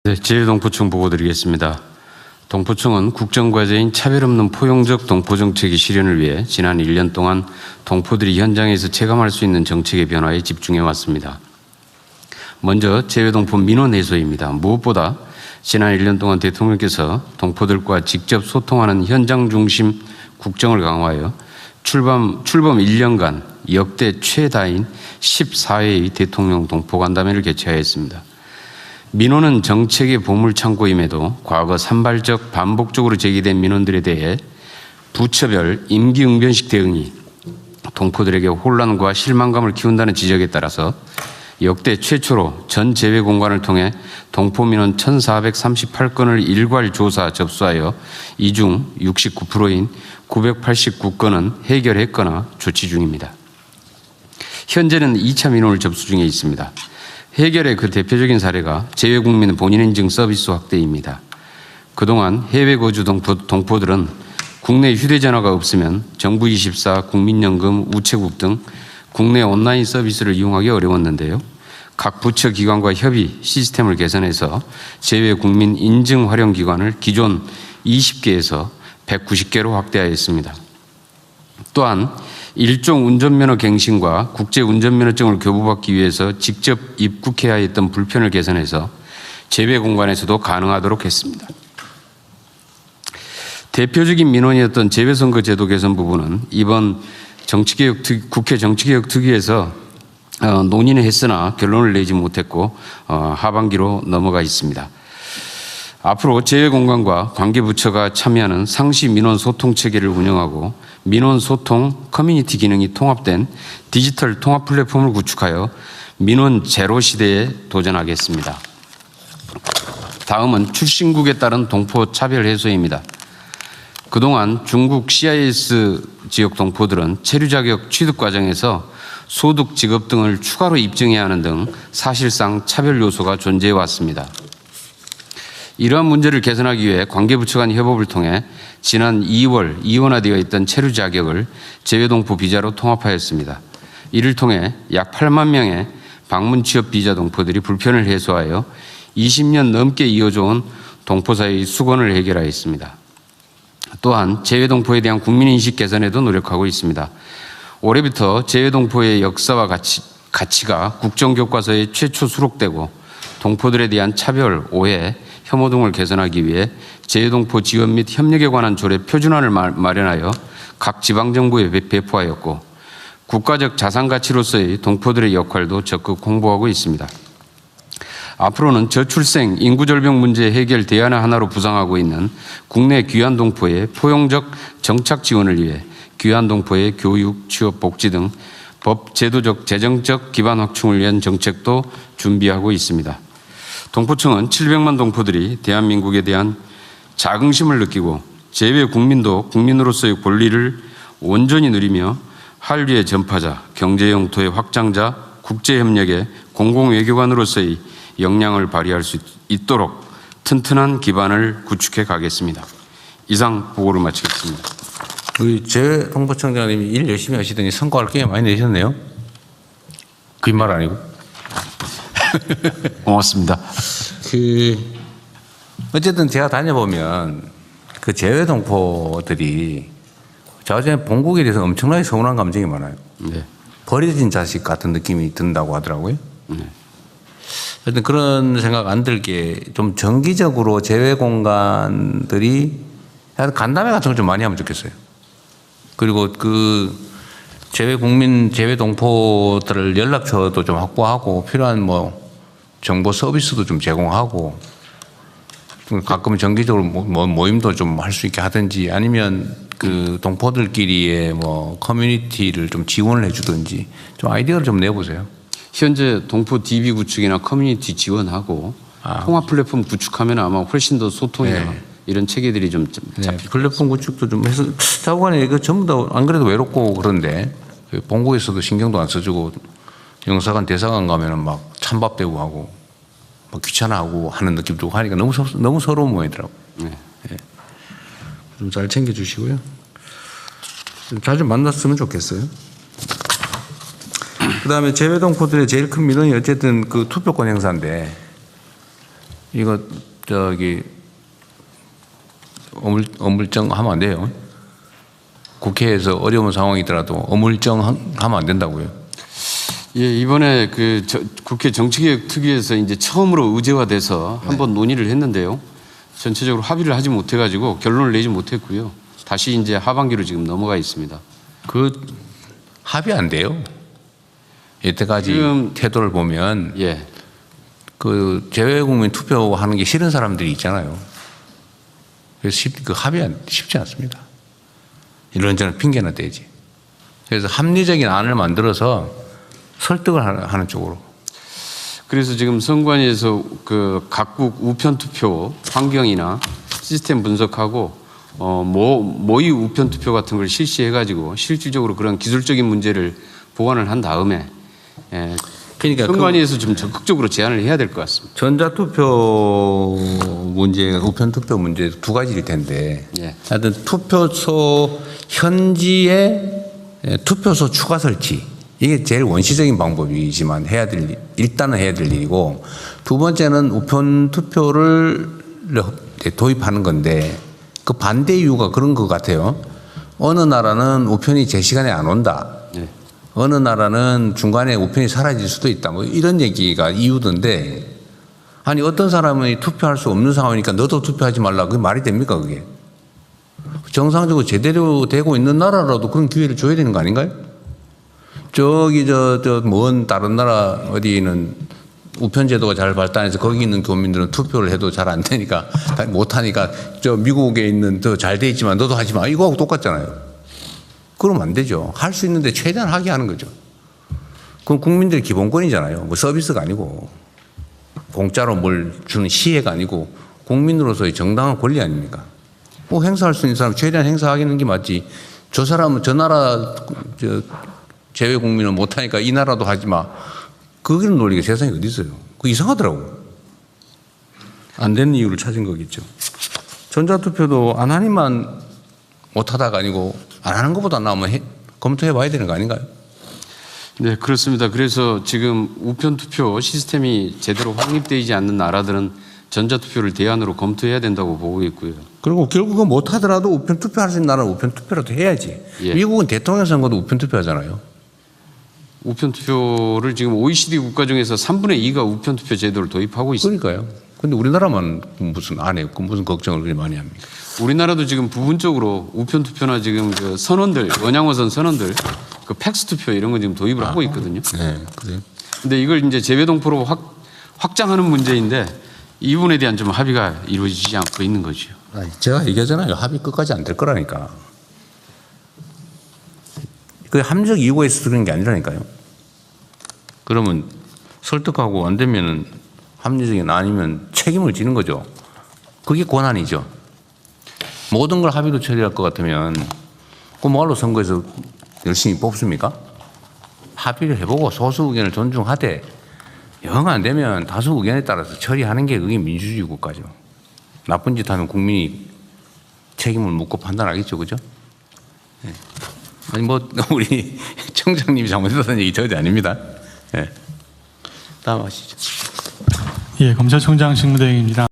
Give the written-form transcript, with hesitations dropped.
네, 제2동포청 보고드리겠습니다. 동포청은 국정과제인 차별 없는 포용적 동포 정책의 실현을 위해 지난 1년 동안 동포들이 현장에서 체감할 수 있는 정책의 변화에 집중해 왔습니다. 먼저 재외동포 민원 해소입니다. 무엇보다 지난 1년 동안 대통령께서 동포들과 직접 소통하는 현장 중심 국정을 강화하여 출범 1년간 역대 최다인 14회의 대통령 동포간담회를 개최하였습니다. 민원은 정책의 보물창고임에도 과거 산발적 반복적으로 제기된 민원들에 대해 부처별 임기응변식 대응이 동포들에게 혼란과 실망감을 키운다는 지적에 따라서 역대 최초로 전 재외 공관을 통해 동포 민원 1,438건을 일괄 조사 접수하여 이 중 69%인 989건은 해결했거나 조치 중입니다. 현재는 2차 민원을 접수 중에 있습니다. 해결의 그 대표적인 사례가 재외국민 본인인증 서비스 확대입니다. 그동안 해외 거주 동포들은 국내 휴대전화가 없으면 정부24, 국민연금, 우체국 등 국내 온라인 서비스를 이용하기 어려웠는데요. 각 부처 기관과 협의 시스템을 개선해서 재외국민 인증 활용 기관을 기존 20개에서 190개로 확대하였습니다. 또한 일종 운전면허 갱신과 국제 운전면허증을 교부받기 위해서 직접 입국해야 했던 불편을 개선해서 재외 공간에서도 가능하도록 했습니다. 대표적인 민원이었던 재외선거 제도 개선 부분은 이번 국회 정치개혁특위에서 논의는 했으나 결론을 내지 못했고 하반기로 넘어가 있습니다. 앞으로 재외공간과 관계부처가 참여하는 상시 민원 소통 체계를 운영하고 민원 소통 커뮤니티 기능이 통합된 디지털 통합 플랫폼을 구축하여 민원 제로 시대에 도전하겠습니다. 다음은 출신국에 따른 동포 차별 해소입니다. 그동안 중국 CIS 지역 동포들은 체류 자격 취득 과정에서 소득, 직업 등을 추가로 입증해야 하는 등 사실상 차별 요소가 존재해 왔습니다. 이러한 문제를 개선하기 위해 관계부처 간 협업을 통해 지난 2월 이원화되어 있던 체류 자격을 재외동포 비자로 통합하였습니다. 이를 통해 약 8만 명의 방문 취업 비자 동포들이 불편을 해소하여 20년 넘게 이어져 온 동포 사이의 수건을 해결하였습니다. 또한 재외동포에 대한 국민인식 개선에도 노력하고 있습니다. 올해부터 재외동포의 역사와 가치가 국정교과서에 최초 수록되고 동포들에 대한 차별, 오해, 혐오 등을 개선하기 위해 재외동포 지원 및 협력에 관한 조례 표준안을 마련하여 각 지방정부에 배포하였고 국가적 자산가치로서의 동포들의 역할도 적극 홍보하고 있습니다. 앞으로는 저출생, 인구절벽 문제 해결 대안을 하나로 부상하고 있는 국내 귀환 동포의 포용적 정착 지원을 위해 귀환 동포의 교육, 취업, 복지 등 법, 제도적, 재정적 기반 확충을 위한 정책도 준비하고 있습니다. 동포청은 700만 동포들이 대한민국에 대한 자긍심을 느끼고 재외 국민도 국민으로서의 권리를 온전히 누리며 한류의 전파자, 경제 영토의 확장자, 국제협력의 공공외교관으로서의 역량을 발휘할 수 있도록 튼튼한 기반을 구축해 가겠습니다. 이상 보고를 마치겠습니다. 우리 재외동포청장님이 일 열심히 하시더니 성과를 꽤 많이 내셨네요. 거짓말 아니고. 고맙습니다. 어쨌든 제가 다녀보면 그 재외동포들이 자주에 본국에 대해서 엄청나게 서운한 감정이 많아요. 네. 버려진 자식 같은 느낌이 든다고 하더라고요. 네. 하여튼 그런 생각 안 들게 좀 정기적으로 재외 공간들이 간담회 같은 걸 좀 많이 하면 좋겠어요. 그리고 그 재외 국민, 재외 동포들을 연락처도 좀 확보하고 필요한 뭐 정보 서비스도 좀 제공하고 가끔 정기적으로 모임도 좀 할 수 있게 하든지 아니면 그 동포들끼리의 뭐 커뮤니티를 좀 지원을 해주든지 좀 아이디어를 좀 내보세요. 현재 동포 DB 구축이나 커뮤니티 지원하고 통합 플랫폼 구축하면 아마 훨씬 더 소통이나 이런 체계들이 좀 잡힐 플랫폼 구축도 좀 해서 자고간에 이거 전부 다 안 그래도 외롭고 그런데 본국에서도 신경도 안 써주고 영사관 대사관 가면은 막 찬밥되고 하고 뭐 귀찮아하고 하는 느낌도 하니까 너무 서러운 모양이더라고. 네. 좀 잘 챙겨주시고요. 좀 자주 만났으면 좋겠어요. 그다음에 재외동포들의 제일 큰 민원이 어쨌든 그 투표권 행사인데 이거 어물쩡 하면 안 돼요. 국회에서 어려운 상황이더라도 어물쩡 하면 안 된다고요. 예, 이번에 국회 정치개혁특위에서 이제 처음으로 의제화돼서 한번 논의를 했는데요. 전체적으로 합의를 하지 못해가지고 결론을 내지 못했고요. 다시 이제 하반기로 지금 넘어가 있습니다. 그 합의 안 돼요. 여태까지 지금 태도를 보면 예, 그 재외국민 투표하는 게 싫은 사람들이 있잖아요. 그래서 그 합의 쉽지 않습니다. 이런저런 핑계나 대지. 그래서 합리적인 안을 만들어서 설득을 하는 쪽으로. 그래서 지금 선관위에서 그 각국 우편 투표 환경이나 시스템 분석하고 모의 우편 투표 같은 걸 실시해가지고 실질적으로 그런 기술적인 문제를 보완을 한 다음에 그러니까 선관위에서 좀 적극적으로 제안을 해야 될 것 같습니다. 전자투표 문제, 우편투표 문제 두 가지일 텐데 예. 하여튼 투표소 현지에 투표소 추가 설치 이게 제일 원시적인 방법이지만 일단은 해야 될 일이고 두 번째는 우편투표를 도입하는 건데 그 반대 이유가 그런 것 같아요. 어느 나라는 우편이 제 시간에 안 온다. 예. 어느 나라는 중간에 우편이 사라질 수도 있다. 뭐 이런 얘기가 이유던데 아니 어떤 사람이 투표할 수 없는 상황이니까 너도 투표하지 말라. 그게 말이 됩니까 그게? 정상적으로 제대로 되고 있는 나라라도 그런 기회를 줘야 되는 거 아닌가요? 저기 먼 다른 나라 어디는 우편 제도가 잘 발달해서 거기 있는 교민들은 투표를 해도 잘 안 되니까 못 하니까 저 미국에 있는 더 잘 돼 있지만 너도 하지 마. 이거하고 똑같잖아요. 그러면 안 되죠. 할 수 있는데 최대한 하게 하는 거죠. 그건 국민들의 기본권이잖아요. 뭐 서비스가 아니고 공짜로 뭘 주는 시혜가 아니고 국민으로서의 정당한 권리 아닙니까? 뭐 행사할 수 있는 사람 최대한 행사하기는 게 맞지. 저 사람은 저 나라 제외 국민은 못 하니까 이 나라도 하지 마. 그런 논리가 세상에 어디 있어요. 그거 이상하더라고. 안 되는 이유를 찾은 거겠죠. 전자투표도 안 하니만 못하다가 아니고 안 하는 것보다 나으면 검토해 봐야 되는 거 아닌가요? 네, 그렇습니다. 그래서 지금 우편투표 시스템이 제대로 확립되지 않는 나라들은 전자투표를 대안으로 검토해야 된다고 보고 있고요. 그리고 결국은 못하더라도 우편투표할 수 있는 나라는 우편투표라도 해야지. 예. 미국은 대통령 선거도 우편투표 하잖아요. 우편투표를 지금 OECD 국가 중에서 3분의 2가 우편투표 제도를 도입하고 있습니다. 그러니까요. 근데 우리나라만 무슨 안 해요. 무슨 걱정을 그렇게 많이 합니까? 우리나라도 지금 부분적으로 우편투표나 지금 그 선언들, 원양어선 선언들, 그 팩스투표 이런 거 지금 도입을 하고 있거든요. 네, 그래요. 근데 이걸 이제 재외동포로 확장하는 문제인데 이 부분에 대한 좀 합의가 이루어지지 않고 있는 거죠. 아니, 제가 얘기하잖아요. 합의 끝까지 안 될 거라니까. 그 합리적 이유가 있어서 그런 게 아니라니까요. 그러면 설득하고 안 되면은 합리적인 아니면 책임을 지는 거죠. 그게 권한이죠. 모든 걸 합의로 처리할 것 같으면 그 뭐하러 선거에서 열심히 뽑습니까? 합의를 해보고 소수 의견을 존중하되 영 안 되면 다수 의견에 따라서 처리하는 게 그게 민주주의 국가죠. 나쁜 짓 하면 국민이 책임을 묻고 판단하겠죠. 그죠? 네. 아니 뭐 우리 청장님이 잘못했다는 얘기 절대 아닙니다. 네. 다음 하시죠. 예, 검찰총장 직무대행입니다.